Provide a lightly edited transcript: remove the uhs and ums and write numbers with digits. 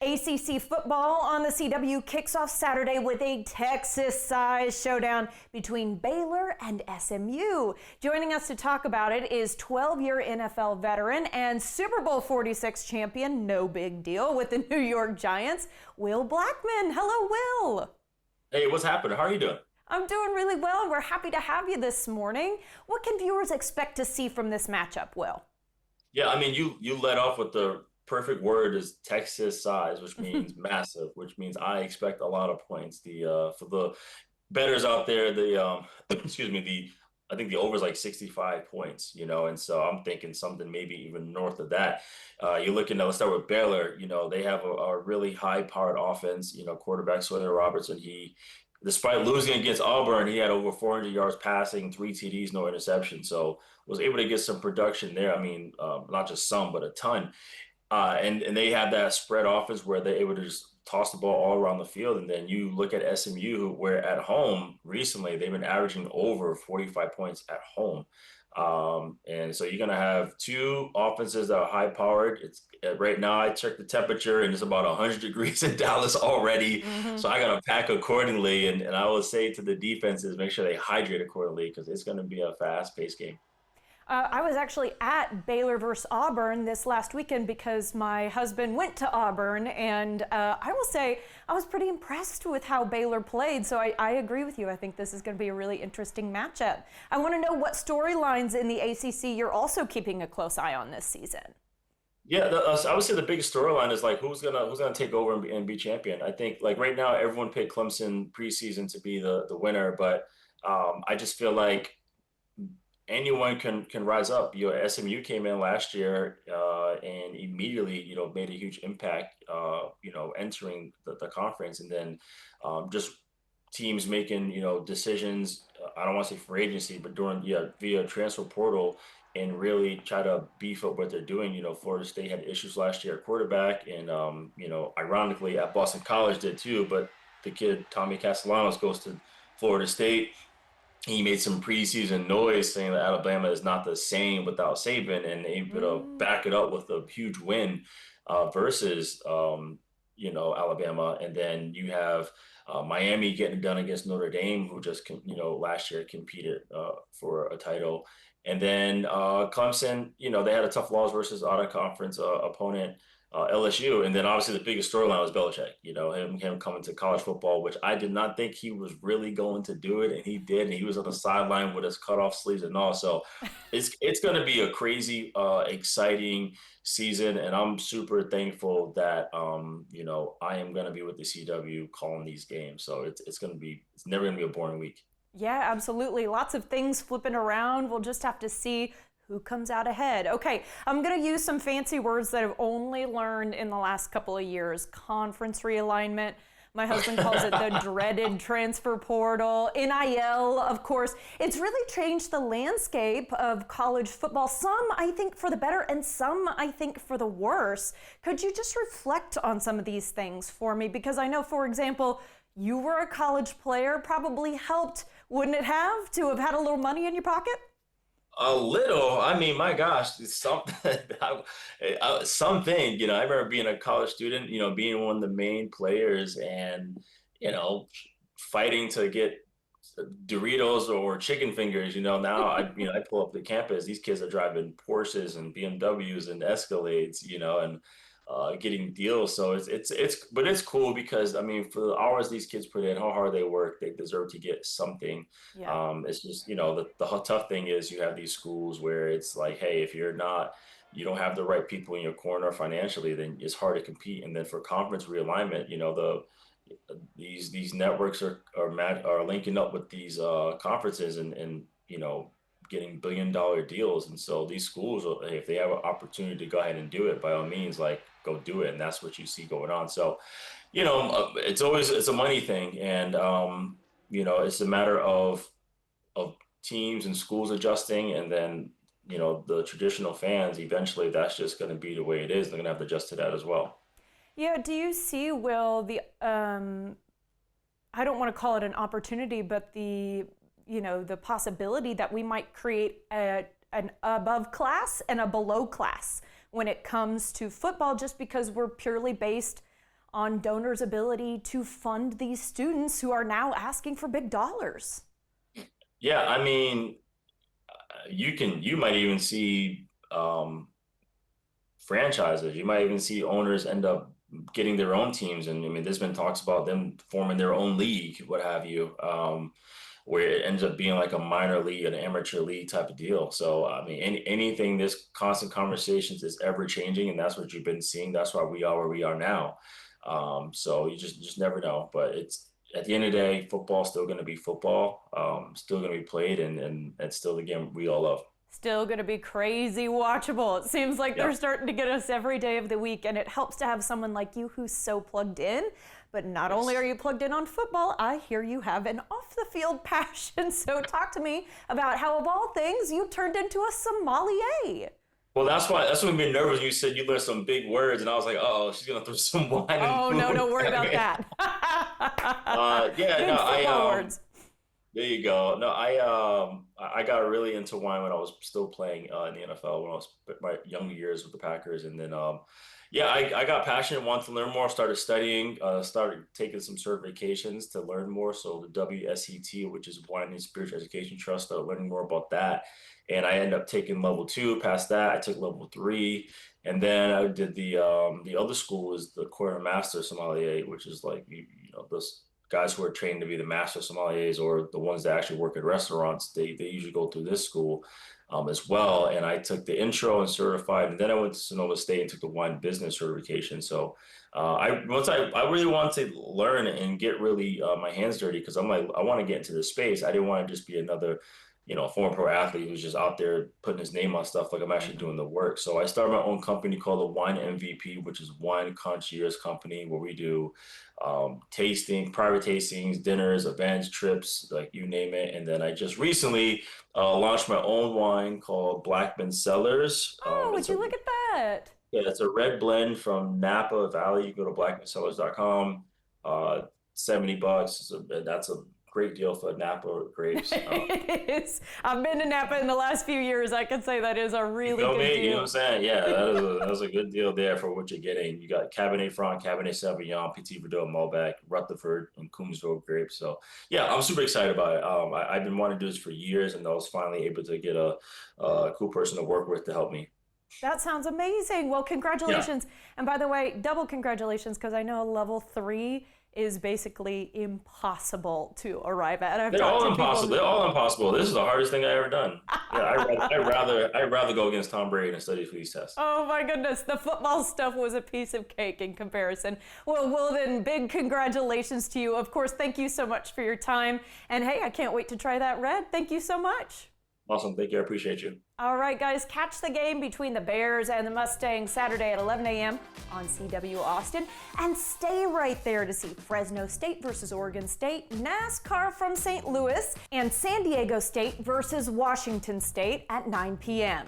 ACC football on the CW kicks off Saturday with a Texas-sized showdown between Baylor and SMU. Joining us to talk about it is 12-year NFL veteran and Super Bowl 46 champion, no big deal, with the New York Giants, Will Blackman. Hello, Will. Hey, what's happening? How are you doing? I'm doing really well, and we're happy to have you this morning. What can viewers expect to see from this matchup, Will? Yeah, I mean, you led off with the perfect word is Texas size, which means massive, which means I expect a lot of points. The for the bettors out there, the excuse me, I think the over is like 65 points, and so I'm thinking something maybe even north of that. You're looking at, let's start with Baylor. They have a really high-powered offense. Quarterback Sawyer Robertson, despite losing against Auburn, he had over 400 yards passing, 3 TDs, no interception. So was able to get some production there. I mean, not just some, but a ton. And they have that spread offense where they're able to just toss the ball all around the field. And then you look at SMU, where at home recently they've been averaging over 45 points at home. And so you're going to have two offenses that are high powered. It's right now I checked the temperature and it's about 100 degrees in Dallas already. So I got to pack accordingly. And I will say to the defenses, make sure they hydrate accordingly because it's going to be a fast paced game. I was actually at Baylor versus Auburn this last weekend because my husband went to Auburn, and I will say I was pretty impressed with how Baylor played, so I agree with you. I think this is going to be a really interesting matchup. I want to know what storylines in the ACC you're also keeping a close eye on this season. Yeah, I would say the biggest storyline is like who's gonna take over and be champion. I think like right now everyone picked Clemson preseason to be the winner, but I just feel like anyone can rise up. SMU came in last year and immediately, made a huge impact, entering the conference, and then just teams making, decisions. I don't want to say for agency, but via transfer portal and really try to beef up what they're doing. Florida State had issues last year at quarterback, and ironically at Boston College did too. But the kid Tommy Castellanos goes to Florida State. He made some preseason noise saying that Alabama is not the same without Saban, and able to back it up with a huge win versus Alabama. And then you have Miami getting it done against Notre Dame, who just last year competed for a title. And then Clemson, they had a tough loss versus out of conference opponent. LSU, and then obviously the biggest storyline was Belichick. Him coming to college football, which I did not think he was really going to do it, and he did. And he was on the sideline with his cut off sleeves and all. So it's going to be a crazy, exciting season, and I'm super thankful that I am going to be with the CW calling these games. So it's never going to be a boring week. Yeah, absolutely. Lots of things flipping around. We'll just have to see who comes out ahead. Okay, I'm going to use some fancy words that I've only learned in the last couple of years. Conference realignment. My husband calls it the dreaded transfer portal. NIL, of course. It's really changed the landscape of college football. Some, I think, for the better, and some, I think, for the worse. Could you just reflect on some of these things for me? Because I know, for example, you were a college player, probably helped, wouldn't it have, to have had a little money in your pocket? A little. I mean, my gosh, it's something. Something. I remember being a college student. Being one of the main players, and fighting to get Doritos or chicken fingers. Now I pull up the campus. These kids are driving Porsches and BMWs and Escalades. And getting deals. So but it's cool because I mean, for the hours these kids put in, how hard they work, they deserve to get something. Yeah. It's just, the tough thing is you have these schools where it's like, hey, if you don't have the right people in your corner financially, then it's hard to compete. And then for conference realignment, these networks are linking up with these conferences and getting $billion deals. And so these schools, if they have an opportunity to go ahead and do it, by all means, like, go do it. And that's what you see going on. So, it's a money thing. And, it's a matter of teams and schools adjusting. And then, the traditional fans, eventually that's just going to be the way it is. They're going to have to adjust to that as well. Yeah. Do you see, Will, I don't want to call it an opportunity, but the possibility that we might create an above class and a below class when it comes to football, just because we're purely based on donors' ability to fund these students who are now asking for big dollars. Yeah, I mean, you might even see franchises. You might even see owners end up getting their own teams. And I mean, there's been talks about them forming their own league, what have you, where it ends up being like a minor league, an amateur league type of deal. So, I mean, anything, this constant conversations is ever changing, and that's what you've been seeing. That's why we are where we are now. So you just never know. But it's at the end of the day, football's still going to be football, still going to be played, and it's still the game we all love. Still going to be crazy watchable. It seems like they're starting to get us every day of the week, and it helps to have someone like you who's so plugged in. But not only are you plugged in on football, I hear you have an off-the-field passion. So talk to me about how, of all things, you turned into a sommelier. Well, that's why I'm being nervous. You said you learned some big words, and I was like, oh, she's gonna throw some wine. Oh, and no, food don't worry at about me. that. Yeah, Big no, football words. there you go. No, I got really into wine when I was still playing in the NFL when I was my younger years with the Packers, and then yeah, I got passionate, wanted to learn more, started studying, started taking some certifications to learn more. So the WSET, which is Wine and Spirits Education Trust, started learning more about that. And I ended up taking level 2. Past that, I took level 3, and then I did the other school is the Quarter Master Sommelier, which is like you know those guys who are trained to be the master sommeliers or the ones that actually work at restaurants. They usually go through this school as well. And I took the intro and certified, and then I went to Sonoma State and took the wine business certification. So I really wanted to learn and get really my hands dirty because I'm like I want to get into this space. I didn't want to just be another former pro athlete who's just out there putting his name on stuff. Like I'm actually doing the work. So I started my own company called the Wine MVP, which is Wine Concierge Company, where we do private tastings, dinners, events, trips, like you name it. And then I just recently launched my own wine called Blackman Cellars. Oh, would you look at that? Yeah, it's a red blend from Napa Valley. You go to blackmancellars.com, $70. That's a great deal for Napa grapes. It is. I've been to Napa in the last few years. I can say that is a really good deal. You know what I'm saying? Yeah, that is a good deal there for what you're getting. You got Cabernet Franc, Cabernet Sauvignon, Petit Verdot, Malbec, Rutherford, and Coombsville grapes. So yeah, I'm super excited about it. I've been wanting to do this for years, and I was finally able to get a cool person to work with to help me. That sounds amazing. Well, congratulations. Yeah. And by the way, double congratulations, because I know level 3 is basically impossible to arrive at. They're all impossible. They're all impossible. This is the hardest thing I ever done. Yeah, I'd rather go against Tom Brady and study for these tests. Oh my goodness, the football stuff was a piece of cake in comparison. Well, then big congratulations to you. Of course, thank you so much for your time. And hey, I can't wait to try that red. Thank you so much. Awesome. Thank you. I appreciate you. All right, guys, catch the game between the Bears and the Mustangs Saturday at 11 a.m. on CW Austin. And stay right there to see Fresno State versus Oregon State, NASCAR from St. Louis, and San Diego State versus Washington State at 9 p.m.